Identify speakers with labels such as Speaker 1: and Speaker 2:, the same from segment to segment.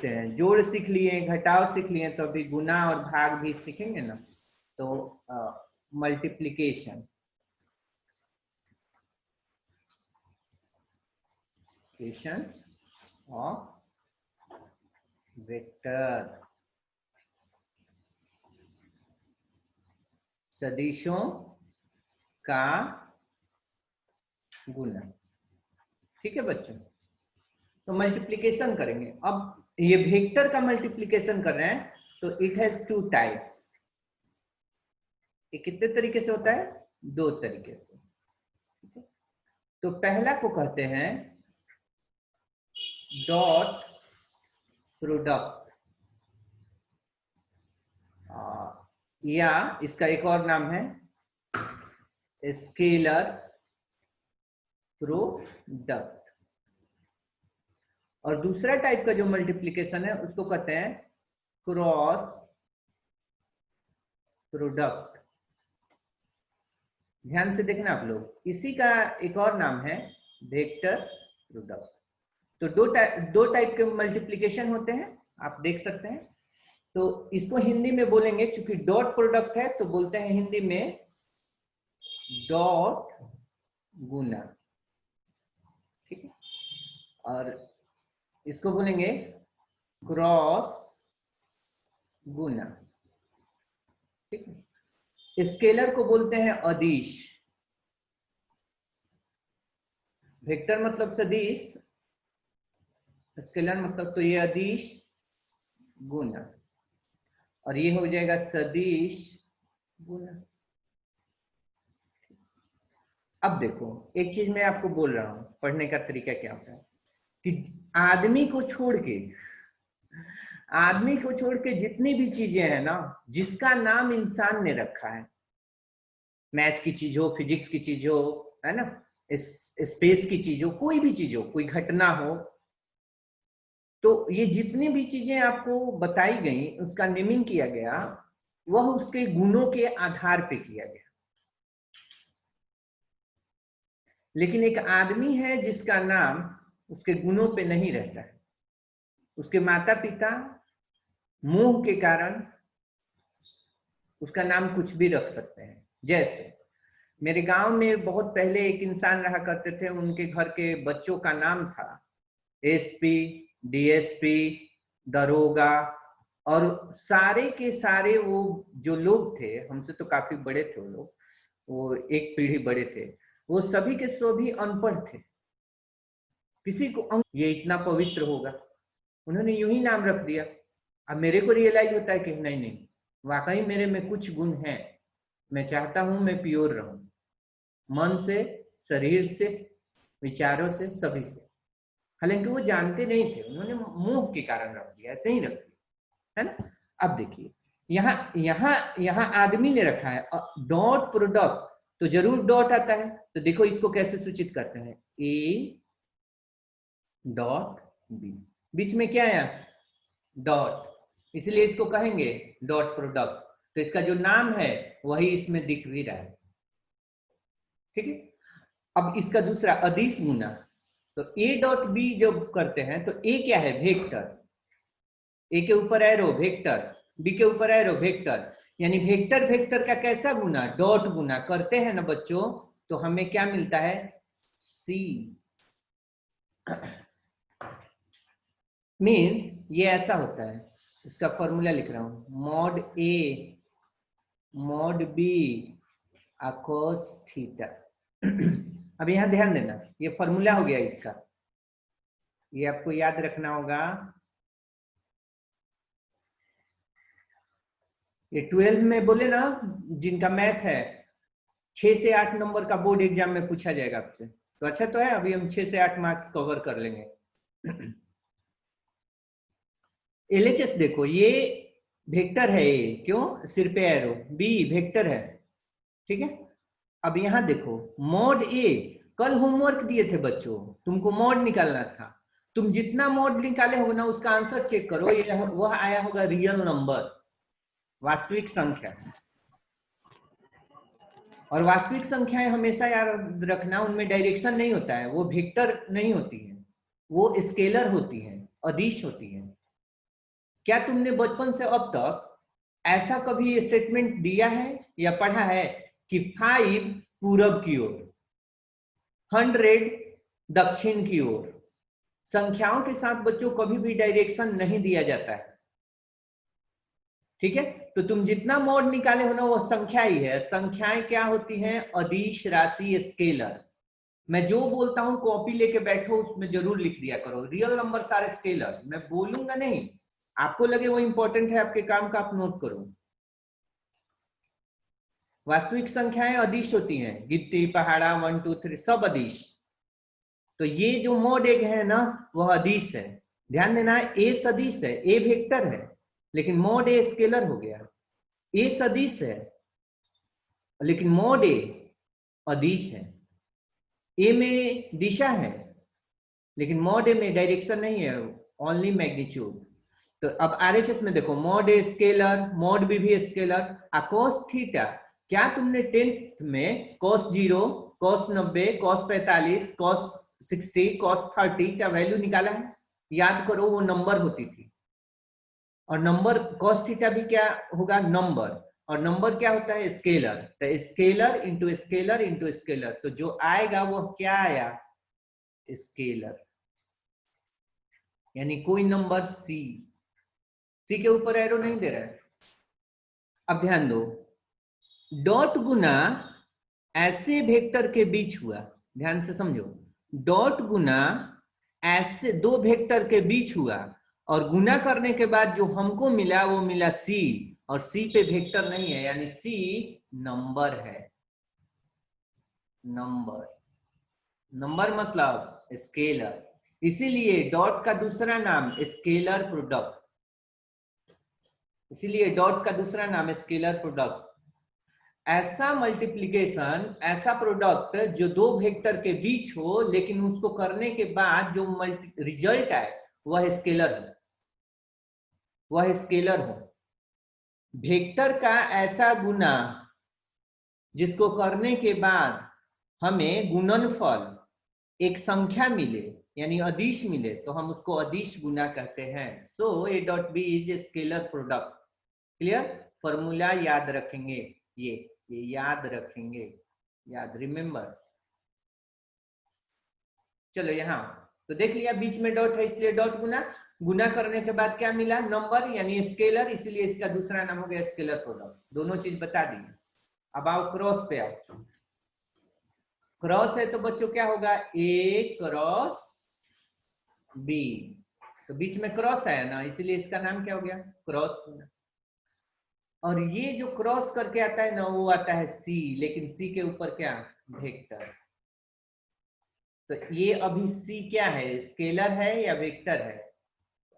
Speaker 1: सीखते हैं, जोड़ सीख लिए, घटाव सीख लिए, तो अभी गुना और भाग भी सीखेंगे ना। तो मल्टीप्लिकेशन ऑफ वेक्टर, सदिशों का गुना। ठीक है बच्चों, तो मल्टीप्लिकेशन करेंगे। अब ये वेक्टर का मल्टीप्लिकेशन कर रहे हैं, तो इट हैज टू टाइप्स। ये कितने तरीके से होता है? 2 तरीके से। तो पहला को कहते हैं डॉट प्रोडक्ट, या इसका एक और नाम है स्केलर प्रोडक्ट। और दूसरा टाइप का जो मल्टीप्लिकेशन है उसको कहते हैं क्रॉस प्रोडक्ट। ध्यान से देखना आप लोग, इसी का एक और नाम है वेक्टर प्रोडक्ट। तो दो टाइप के मल्टीप्लिकेशन होते हैं, आप देख सकते हैं। तो इसको हिंदी में बोलेंगे, चूंकि डॉट प्रोडक्ट है तो बोलते हैं हिंदी में डॉट गुना। ठीक है, और इसको बोलेंगे क्रॉस गुना। ठीक है, स्केलर को बोलते हैं अदिश। वेक्टर मतलब सदिश, स्केलर मतलब तो ये अदिश गुना, और ये हो जाएगा सदिश गुना। अब देखो, एक चीज मैं आपको बोल रहा हूं, पढ़ने का तरीका क्या होता है कि आदमी को छोड़ के जितनी भी चीजें हैं ना, जिसका नाम इंसान ने रखा है, मैथ की चीज हो, फिजिक्स की चीज हो, है ना, स्पेस की चीज हो, कोई भी चीज हो, कोई घटना हो, तो ये जितनी भी चीजें आपको बताई गई, उसका नेमिंग किया गया, वह उसके गुणों के आधार पे किया गया। लेकिन एक आदमी है जिसका नाम उसके गुणों पे नहीं रहता है। उसके माता पिता मोह के कारण उसका नाम कुछ भी रख सकते हैं। जैसे मेरे गांव में बहुत पहले एक इंसान रहा करते थे, उनके घर के बच्चों का नाम था एसपी, डीएसपी, दरोगा, और सारे के सारे वो जो लोग थे, हमसे तो काफी बड़े थे वो लोग, वो एक पीढ़ी बड़े थे, वो सभी के सभी अनपढ़ थे। किसी को ये इतना पवित्र होगा, उन्होंने यूं ही नाम रख दिया। अब मेरे को रियलाइज होता है कि नहीं, वाकई मेरे में कुछ गुण हैं, मैं चाहता हूं मैं प्योर रहूं, मन से, शरीर से, विचारों से, सभी से। हालांकि वो जानते नहीं थे, उन्होंने मोह के कारण रख दिया, ऐसे ही रख दिया, है ना। अब देखिए, यहाँ आदमी ने रखा है डॉट प्रोडक्ट, तो जरूर डॉट आता है। तो देखो इसको कैसे सूचित करते हैं, ए डॉट बी, बीच में क्या है? डॉट, इसलिए इसको कहेंगे डॉट प्रोडक्ट। तो इसका जो नाम है वही इसमें दिख भी रहा है। ठीक है, अब इसका दूसरा अदिश गुना, तो ए डॉट बी जब करते हैं तो ए क्या है? वेक्टर। ए के ऊपर एरो वेक्टर, बी के ऊपर एरो वेक्टर, यानी वेक्टर वेक्टर का कैसा गुना? डॉट गुना करते हैं ना बच्चों, तो हमें क्या मिलता है? सी। मीन्स ये ऐसा होता है, इसका फॉर्मूला लिख रहा हूं, mod a mod B अकोस theta. अब यहां ध्यान देना, ये फॉर्मूला हो गया इसका, ये आपको याद रखना होगा। ये 12 में बोले ना, जिनका मैथ है 6 से 8 नंबर का बोर्ड एग्जाम में पूछा जाएगा आपसे, तो अच्छा तो है, अभी हम 6 से 8 मार्क्स कवर कर लेंगे। एलएचएस देखो, ये वेक्टर है, ए क्यों? सिर पे एरो, बी वेक्टर है। ठीक है, अब यहां देखो मॉड ए, कल होमवर्क दिए थे बच्चों, तुमको मॉड निकालना था। तुम जितना मॉड निकाले हो ना, उसका आंसर चेक करो, ये वह आया होगा रियल नंबर, वास्तविक संख्या। और वास्तविक संख्याएं हमेशा याद रखना, उनमें डायरेक्शन नहीं होता है, वो वेक्टर नहीं होती है, वो स्केलर होती है, अदिश होती है। क्या तुमने बचपन से अब तक ऐसा कभी स्टेटमेंट दिया है या पढ़ा है कि 5 पूरब की ओर, 100 दक्षिण की ओर? संख्याओं के साथ बच्चों कभी भी डायरेक्शन नहीं दिया जाता है, ठीक है? तो तुम जितना मॉड निकाले हो ना वो संख्या ही है। संख्याएं क्या होती हैं? अदिश राशि, स्केलर। मैं जो बोलता हूं कॉपी लेके बैठो, उसमें जरूर लिख दिया करो। रियल नंबर सारे स्केलर, मैं बोलूंगा नहीं, आपको लगे वो इंपॉर्टेंट है आपके काम का, आप नोट करो। वास्तविक संख्याएं अदिश होती हैं, गिट्टी, पहाड़ा, 1 2 3 सब अदिश। तो ये जो मॉड एक है ना वह अदिश है। ध्यान देना, ए सदिश है, ए वेक्टर है, लेकिन मॉड ए स्केलर हो गया। ए सदिश है लेकिन मॉड ए अदिश है। ए में दिशा है लेकिन मॉड ए में डायरेक्शन नहीं है, ओनली मैग्नीट्यूड। तो अब आरएचएस में देखो, mod a scalar, mod b भी स्केलर। cos थीटा, क्या तुमने 10th में cos 0, cos 90, cos 45, cos 60, cos 30 का वैल्यू निकाला है? याद करो, वो नंबर होती थी। और नंबर cos थीटा भी क्या होगा? नंबर। और नंबर क्या होता है? स्केलर। तो scalar into scalar into scalar, तो जो आएगा वो क्या आया? स्केलर। यानी कोई नंबर सी के ऊपर एरो नहीं दे रहा है। अब ध्यान दो, डॉट गुना ऐसे वेक्टर के बीच हुआ, ध्यान से समझो। डॉट गुना ऐसे दो वेक्टर के बीच हुआ और गुना करने के बाद जो हमको मिला वो मिला सी, और सी पे वेक्टर नहीं है, यानी सी नंबर है। नंबर मतलब स्केलर। इसीलिए डॉट का दूसरा नाम स्केलर प्रोडक्ट। इसीलिए डॉट का दूसरा नाम है स्केलर प्रोडक्ट। ऐसा मल्टीप्लिकेशन, ऐसा प्रोडक्ट जो दो वेक्टर के बीच हो लेकिन उसको करने के बाद जो रिजल्ट आए वह स्केलर हो, वह स्केलर हो। वेक्टर का ऐसा गुना जिसको करने के बाद हमें गुणनफल एक संख्या मिले यानी अदिश मिले, तो हम उसको अदिश गुना कहते हैं। So A dot B is a scalar product. Clear? Formula याद रखेंगे, ये याद रखेंगे, याद, रिमेंबर। चलो यहां तो देख लिया, बीच में डॉट है इसलिए डॉट गुना करने के बाद क्या मिला? नंबर यानी स्केलर, इसीलिए इसका दूसरा नाम हो गया स्केलर प्रोडक्ट। दोनों चीज बता दी। अब आओ क्रॉस पे आओ। क्रॉस है तो बच्चों क्या होगा? ए क्रॉस बी। तो बीच में क्रॉस आया ना, इसलिए इसका नाम क्या हो गया? क्रॉस। और ये जो क्रॉस करके आता है ना वो आता है सी, लेकिन सी के ऊपर क्या? वेक्टर। तो ये अभी सी क्या है? स्केलर है या वेक्टर है?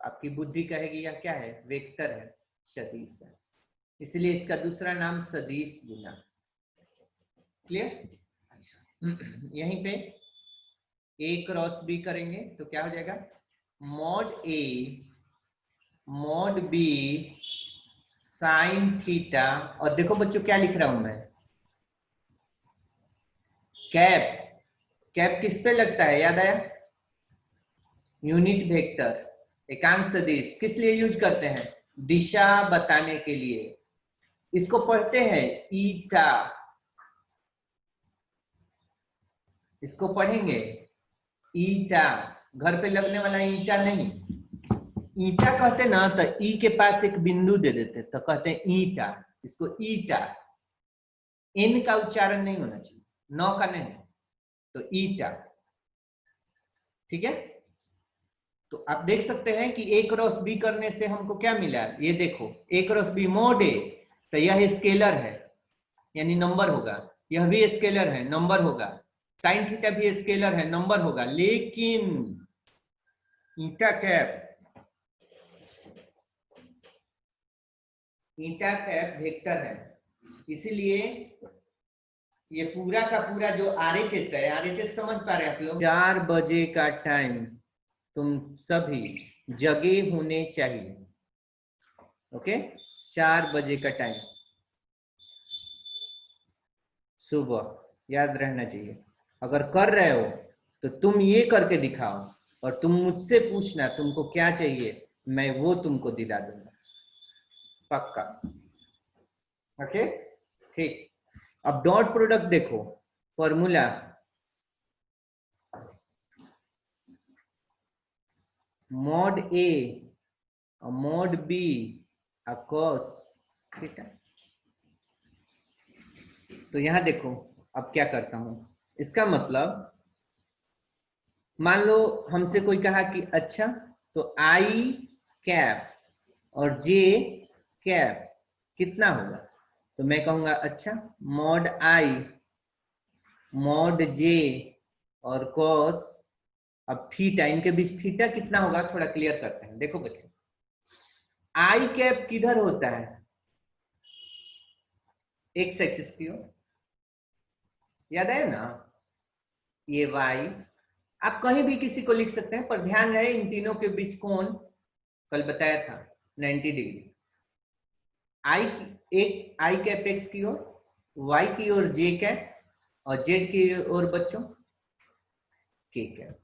Speaker 1: आपकी बुद्धि कहेगी या क्या है? वेक्टर है, सदिश है, इसलिए इसका दूसरा नाम सदिश गुना। क्लियर? अच्छा, यहीं पे ए क्रॉस बी करेंगे तो क्या हो जाएगा? Mod a mod B sine theta. और देखो बच्चों क्या लिख रहा हूं मैं? कैप। कैप किस पे लगता है? याद आया? यूनिट वेक्टर, एकांक सदिश। किस लिए यूज करते हैं? दिशा बताने के लिए। इसको पढ़ते हैं ईटा, इसको पढ़ेंगे ईटा। घर पे लगने वाला ईटा नहीं। ईटा कहते ना तो ई के पास एक बिंदु दे देते तो कहते हैं ईटा। इसको ईटा, एन का उच्चारण नहीं होना चाहिए, नौ का नहीं, तो ईटा। ठीक है? तो आप देख सकते हैं कि ए क्रॉस बी करने से हमको क्या मिला? ये देखो, ए क्रॉस बी मॉड ए, तो यह स्केलर है यानी नंबर होगा। यह भी स्केलर है, नंबर होगा। साइन थीटा भी स्केलर है, नंबर होगा। लेकिन ईटा कैप वेक्टर है, इसीलिए ये पूरा का पूरा जो आरएचएस है, आरएचएस समझ पा रहे हैं आप लोग? 4 बजे का टाइम तुम सभी जगे होने चाहिए। ओके, 4 बजे का टाइम सुबह, याद रहना चाहिए। अगर कर रहे हो तो तुम ये करके दिखाओ और तुम मुझसे पूछना तुमको क्या चाहिए, मैं वो तुमको दिला दूंगा, पक्का। ओके, ठीक। अब डॉट प्रोडक्ट देखो, formula mod a mod b cos theta. तो यहां देखो, अब क्या करता हूं, इसका मतलब मान लो हमसे कोई कहा कि अच्छा तो आई कैप और जे कैप कितना होगा, तो मैं कहूंगा अच्छा मॉड आई मॉड जे और कॉस, अब थीटा, इनके बीच थीटा कितना होगा थोड़ा क्लियर करते हैं। देखो बच्चों, आई कैप किधर होता है, एक्स एक्सिस की ओर, याद है ना, ये वाई, आप कहीं भी किसी को लिख सकते हैं, पर ध्यान रहे इन तीनों के बीच कोण कल बताया था 90 डिग्री। आई की एक आई कैप एक्स की ओर, वाई की ओर जे कैप और जेड की ओर बच्चों के कैप।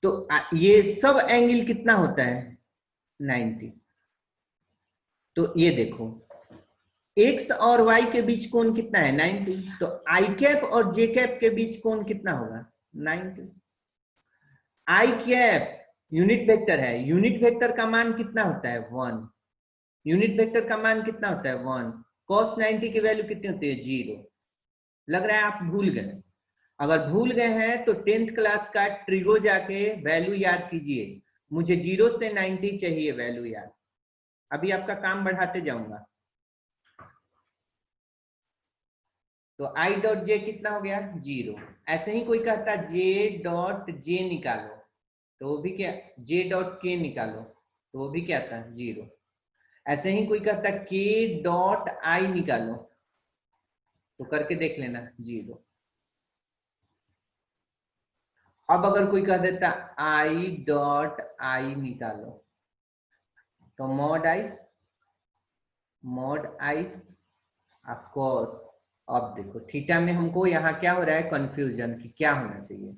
Speaker 1: तो ये सब एंगल कितना होता है 90। तो ये देखो एक्स और वाई के बीच कोण कितना है 90, तो आई कैप और जे कैप के बीच कोण कितना होगा 90। आई कैप यूनिट वेक्टर है, यूनिट वेक्टर का मान कितना होता है 1, यूनिट वेक्टर का मान कितना होता है 1, cos 90 की वैल्यू कितनी होती है 0। लग रहा है आप भूल गए, अगर भूल गए हैं तो 10th क्लास का ट्रिगो जाके वैल्यू याद कीजिए, मुझे 0 से 90 चाहिए वैल्यू याद, अभी आपका काम बढ़ाते जाऊंगा। तो आई डॉट जे कितना हो गया 0। ऐसे ही कोई कहता जे डॉट जे निकालो, तो वो भी क्या, जे डॉट के निकालो, तो वो भी क्या था 0। ऐसे ही कोई कहता के डॉट आई निकालो, तो करके देख लेना 0। अब अगर कोई कह देता आई डॉट आई निकालो, तो मॉड आई ऑफकोर्स। अब देखो थीटा में हमको यहाँ क्या हो रहा है कंफ्यूजन कि क्या होना चाहिए।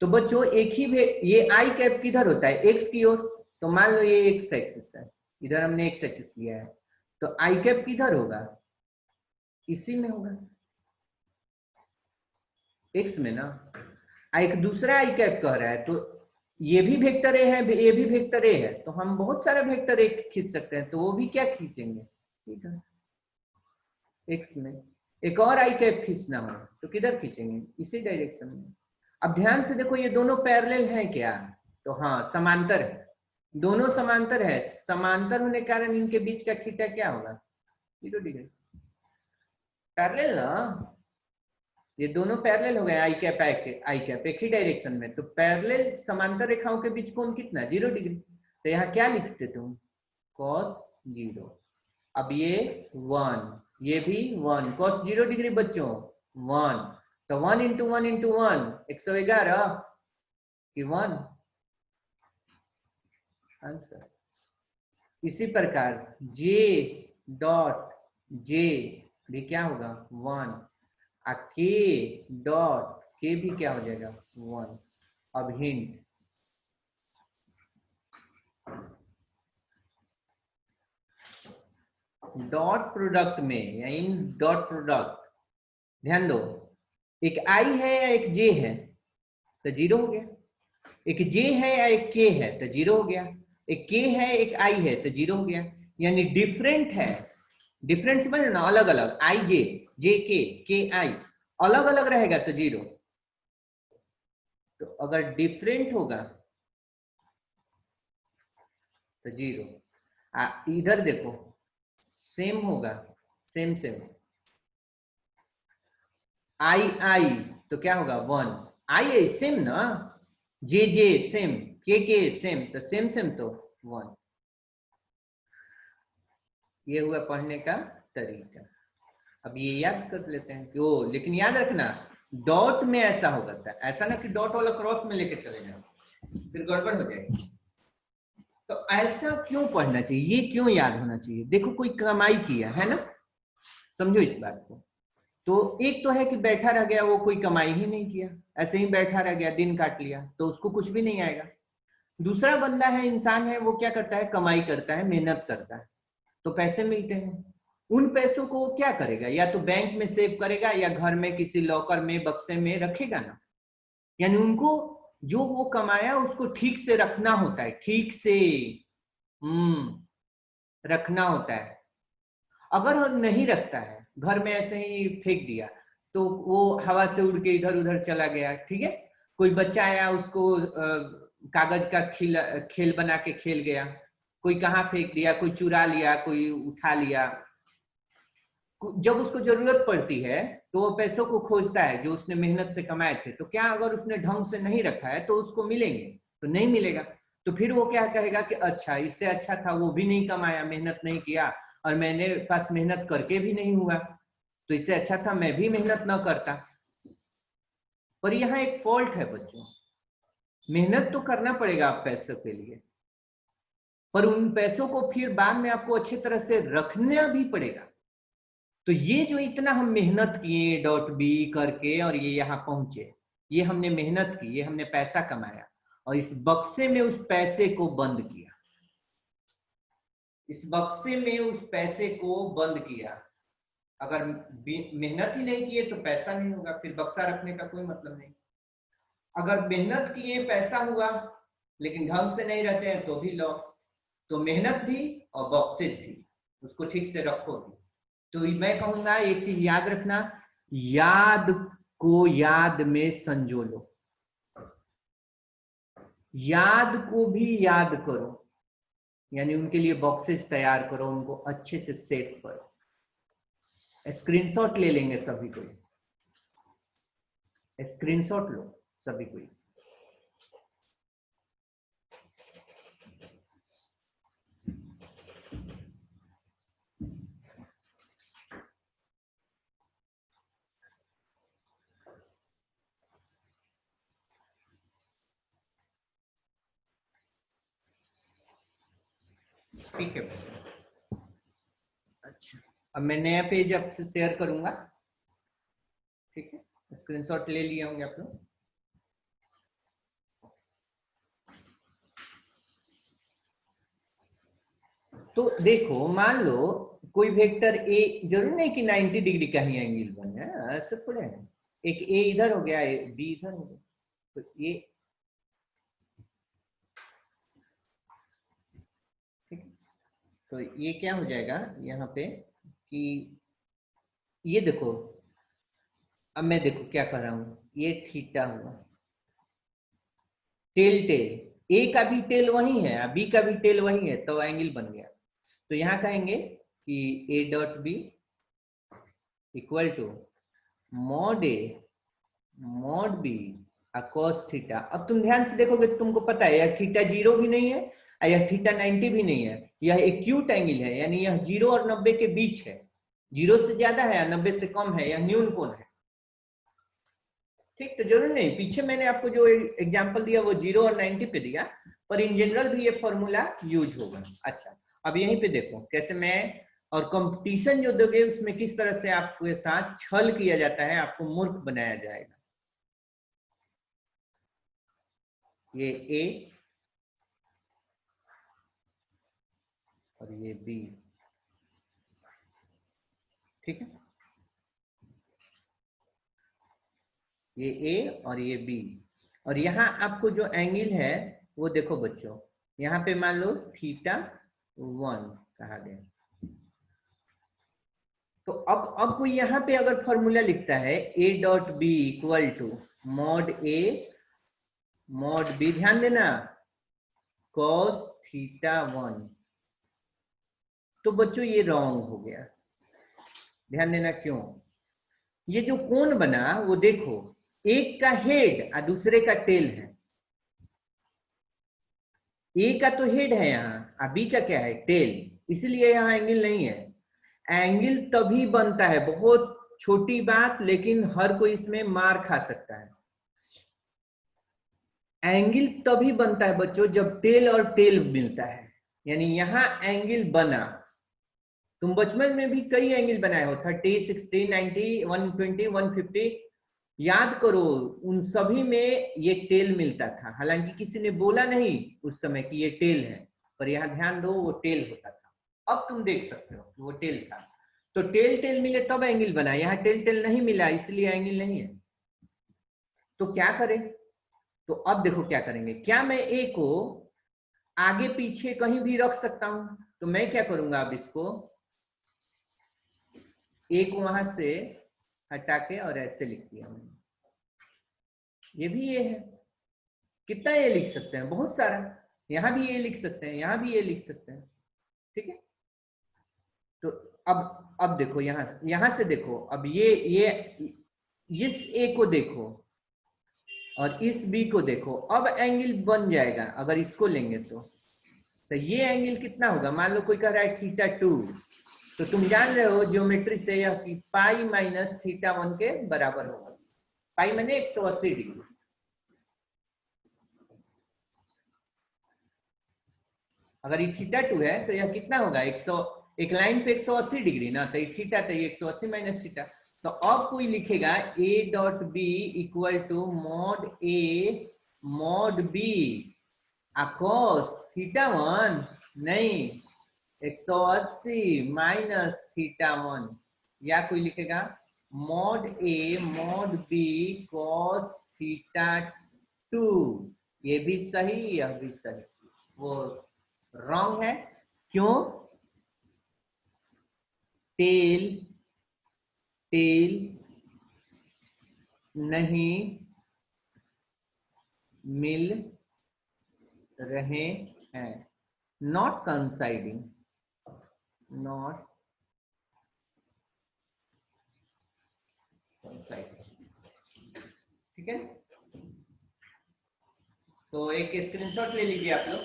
Speaker 1: तो बच्चों एक ही ये आई कैप किधर होता है एक्स की ओर, तो मान लो ये एक्स एक्सिस है, इधर हमने एक्स एक्सिस लिया है, तो आई कैप किधर होगा, इसी में होगा एक्स में ना। एक दूसरा आई कैप कह रहा है, तो ये भी वेक्टर ए है, ये भी वेक्टर ए है, तो हम बहुत सारे वेक्टर ए खींच सकते हैं, तो वो भी क्या खींचेंगे, ठीक है एक्स में। एक और आई कैप खींचना हो तो किधर खींचेंगे, इसी डायरेक्शन में। अब ध्यान से देखो ये दोनों पैरेलल है क्या, तो हाँ समांतर है, दोनों समांतर है, समांतर होने के कारण इनके बीच का थीटा क्या होगा 0 डिग्री। पैरेलल ना, ये दोनों पैरेलल हो गए, आई कैप एक ही डायरेक्शन में, तो पैरेलल समांतर रेखाओं के बीच कोण कितना 0 डिग्री। तो यहाँ क्या लिखते तुम cos 0, अब ये 1, ये भी 1, cos 0 डिग्री बच्चों 1, तो 1 इंटू 1 इंटू 1 111 कि 1 आंसर। इसी प्रकार j डॉट j भी क्या होगा 1, के डॉट के भी क्या हो जाएगा 1। अब हिंट, डॉट प्रोडक्ट में या इन डॉट प्रोडक्ट ध्यान दो, एक आई है या एक जे है तो 0 हो गया, एक जे है या एक के है तो 0 हो गया, एक के है एक आई है तो 0 हो गया। यानी डिफरेंट है, डिफरेंट समझ ना, अलग अलग आई जे के आई अलग अलग रहेगा तो 0। तो अगर डिफरेंट होगा तो 0, इधर देखो सेम होगा, सेम सेम, आई तो क्या होगा 1, आई सेम ना, जे सेम, के सेम, तो सेम सेम तो 1। ये हुआ पढ़ने का तरीका। अब ये याद कर लेते हैं कि ओ, लेकिन याद रखना डॉट में ऐसा होगा था, ऐसा ना कि डॉट वाला क्रॉस में लेके चले जाओ फिर गड़बड़ हो जाएगी। तो ऐसा क्यों पढ़ना चाहिए, ये क्यों याद होना चाहिए, देखो कोई कमाई किया है ना, समझो इस बात को। तो एक तो है कि बैठा रह गया, वो कोई कमाई ही नहीं किया, ऐसे ही बैठा रह गया दिन काट लिया, तो उसको कुछ भी नहीं आएगा। दूसरा बंदा है, इंसान है, वो क्या करता है, कमाई करता है, मेहनत करता है, तो पैसे मिलते हैं। उन पैसों को वो क्या करेगा, या तो बैंक में सेव करेगा या घर में किसी लॉकर में, बक्से में रखेगा ना। यानी उनको जो वो कमाया उसको ठीक से रखना होता है, ठीक से रखना होता है। अगर नहीं रखता है, घर में ऐसे ही फेंक दिया, तो वो हवा से उड़ के इधर उधर चला गया, ठीक है। कोई बच्चा आया, उसको कागज का खेल बना के खेल गया, कोई कहाँ फेंक दिया, कोई चुरा लिया, कोई उठा लिया। जब उसको जरूरत पड़ती है तो वो पैसों को खोजता है जो उसने मेहनत से कमाए थे। तो क्या अगर उसने ढंग से नहीं रखा है तो उसको मिलेंगे? तो नहीं मिलेगा। तो फिर वो क्या कहेगा कि अच्छा, इससे अच्छा था वो भी नहीं कमाया, मेहनत नहीं किया, और मैंने पास मेहनत करके भी नहीं हुआ, तो इससे अच्छा था मैं भी मेहनत न करता। पर यहाँ एक फॉल्ट है बच्चों, मेहनत तो करना पड़ेगा आप पैसों के लिए, पर उन पैसों को फिर बाद में आपको अच्छी तरह से रखना भी पड़ेगा। तो ये जो इतना हम मेहनत किए .b करके और ये यहाँ पहुंचे, ये हमने मेहनत की, ये हमने पैसा कमाया, और इस बक्से में उस पैसे को बंद किया, इस बक्से में उस पैसे को बंद किया। अगर मेहनत ही नहीं किए तो पैसा नहीं होगा, फिर बक्सा रखने का कोई मतलब नहीं। अगर मेहनत किए पैसा हुआ लेकिन ढंग से नहीं रहते हैं तो भी लॉस। तो मेहनत भी और बक्सेज भी, उसको ठीक से रखो भी। तो मैं कहूंगा एक चीज याद रखना, याद को याद में संजो लो, याद को भी याद करो, यानी उनके लिए बॉक्सेस तैयार करो, उनको अच्छे से सेव करो। स्क्रीनशॉट ले लेंगे सभी को, स्क्रीनशॉट लो सभी को। ठीक है, अच्छा अब मैं नया पेज आपसे शेयर करूंगा, ठीक है। स्क्रीनशॉट ले लिए होंगे आप लोग। तो देखो, मान लो कोई वेक्टर ए, जरूर नहीं कि 90 डिग्री का ही एंगल बने, ऐसे थोड़े है। एक ए इधर हो गया, बी इधर हो गया, तो ये ठीक है। तो ये क्या हो जाएगा यहाँ पे कि ये देखो, अब मैं देखो क्या कर रहा हूं, ये थीटा हुआ, टेल टेल, ए का भी टेल वही है, बी का भी टेल वही है, तो एंगल बन गया। तो यहाँ कहेंगे कि a dot B equal to mod a mod b cos theta. अब तुम ध्यान से देखोगे तो तुमको पता है यह थीटा 0 भी नहीं है, यह थीटा 90 भी नहीं है, यह एक्यूट एंगल है, यानी यह 0 और 90 के बीच है, 0 से ज्यादा है या 90 से कम है, यह न्यून कोण है। ठीक, तो जरूर नहीं, पीछे मैंने आपको जो एग्जांपल दिया वो 0 और 90 पे दिया, पर इन जनरल भी ये फॉर्मूला यूज होगा। अच्छा, अब यहीं पे देखो कैसे मैं, और कंपटीशन जो दोगे उसमें किस तरह से आपके साथ छल किया जाता है, आपको मूर्ख बनाया जाएगा। ये ए और ये बी, ठीक है, ये ए और ये बी, और यहाँ आपको जो एंगल है वो देखो बच्चों, यहाँ पे मान लो थीटा 1 कहा गया। तो अब कोई यहाँ पे अगर फॉर्मूला लिखता है a dot B equal to mod a mod b, ध्यान देना cos थीटा 1, तो बच्चों ये रॉन्ग हो गया। ध्यान देना क्यों, ये जो कोण बना वो देखो, एक का हेड और दूसरे का टेल है। ए का तो हेड है यहाँ, और बी का क्या है, टेल, इसलिए यहाँ एंगल नहीं है। एंगल तभी बनता है, बहुत छोटी बात लेकिन हर कोई इसमें मार खा सकता है। एंगल तभी बनता है बच्चों जब टेल और टेल मिलता है, यानी यहां एंगल बना। तुम बचपन में भी कई एंगल बनाए हो, 30, 60, 90, 120, 150, याद करो उन सभी में ये टेल मिलता था, हालांकि किसी ने बोला नहीं उस समय कि ये टेल है, पर यहाँ ध्यान दो वो टेल होता था। अब तुम देख सकते हो वो टेल था, तो टेल टेल मिले तब एंगल बना, यहाँ टेल टेल नहीं मिला इसलिए एंगल नहीं है। तो क्या करें? तो अब देखो क्या करेंगे, क्या मैं ए को आगे पीछे कहीं भी रख सकता हूं? तो मैं क्या करूंगा, अब इसको ए को वहां से हटा के और ऐसे लिख दिया मैंने, ये भी ये है। कितना ये लिख सकते हैं? बहुत सारा। यहां भी ये लिख सकते हैं, यहां भी ये लिख सकते हैं, ठीक है। तो अब देखो यहां से देखो, अब ये इस ए को देखो और इस बी को देखो, अब एंगल बन जाएगा अगर इसको लेंगे तो ये एंगल कितना होगा? मान लो कोई कह रहा है θ2, तो तुम जान रहे हो ज्योमेट्री से यह कि पाई माइनस θ1 के बराबर होगा। पाई माने 180 डिग्री। अगर ये θ2 है तो यह कितना होगा? 100, एक लाइन पे 180 डिग्री ना, तो ये थीटा, तो ये 180 माइनस थीटा। तो अब कोई लिखेगा a dot B equal to mod a mod B अकोस θ1, नहीं 180 माइनस θ1, या कोई लिखेगा mod a mod B cos θ2। ये भी सही, यह भी सही। वो रॉन्ग है, क्यों? टेल टेल नहीं मिल रहे हैं, नॉट कंसाइडिंग, नॉट कंसाइडिंग, ठीक है। तो एक स्क्रीनशॉट ले लीजिए आप लोग।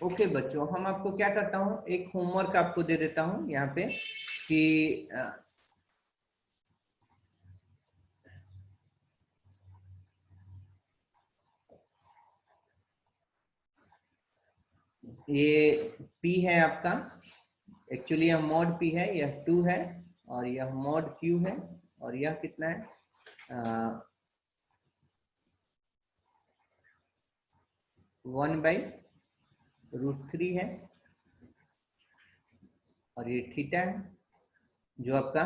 Speaker 1: ओके बच्चों, हम आपको क्या करता हूं, एक होमवर्क आपको दे देता हूं यहाँ पे कि ये P है आपका, एक्चुअली यह मॉड P है, यह 2 है, और यह मॉड Q है, और यह कितना है 1/√3 है, और ये थीटा है जो आपका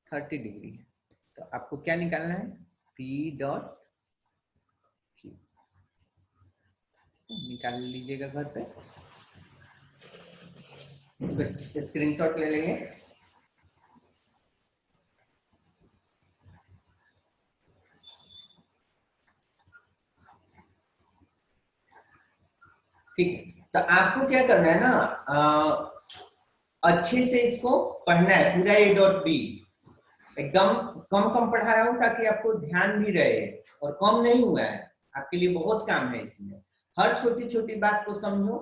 Speaker 1: 30 डिग्री है। तो आपको क्या निकालना है? P डॉट Q निकाल लीजिएगा घर पे, स्क्रीनशॉट ले लेंगे। ठीक है, तो आपको क्या करना है ना, अच्छे से इसको पढ़ना है पूरा A डॉट बी, एकदम कम कम पढ़ा रहा हूं ताकि आपको ध्यान भी रहे, और कम नहीं हुआ है, आपके लिए बहुत काम है इसमें। हर छोटी छोटी बात को समझो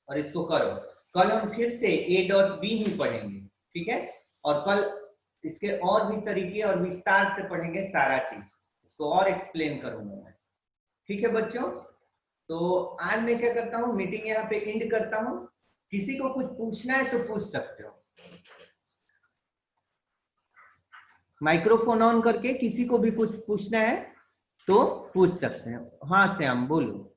Speaker 1: और इसको करो। कल हम फिर से A डॉट बी ही पढ़ेंगे, ठीक है, और कल इसके और भी तरीके और विस्तार से पढ़ेंगे, सारा चीज इसको और एक्सप्लेन करूंगा मैं, ठीक है बच्चों। तो आज मैं क्या करता हूँ, मीटिंग यहाँ पे एंड करता हूँ। किसी को कुछ पूछना है तो पूछ सकते हो, माइक्रोफोन ऑन करके किसी को भी कुछ पूछना है तो पूछ सकते हैं। हाँ श्याम बोलो।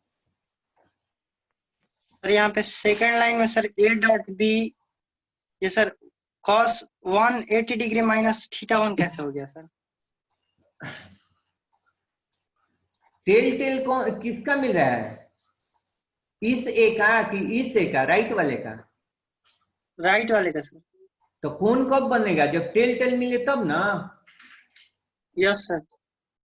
Speaker 2: सर यहाँ पे सेकंड लाइन में सर A डॉट बी, ये सर cos 180 डिग्री माइनस θ1 कैसे हो गया सर?
Speaker 1: टेल टेल को किसका मिल रहा है? इस ए का कि इस ए का? राइट वाले का?
Speaker 2: राइट वाले का सर।
Speaker 1: तो कौन कब बनेगा? जब टेल टेल मिले तब ना।
Speaker 2: Yes sir.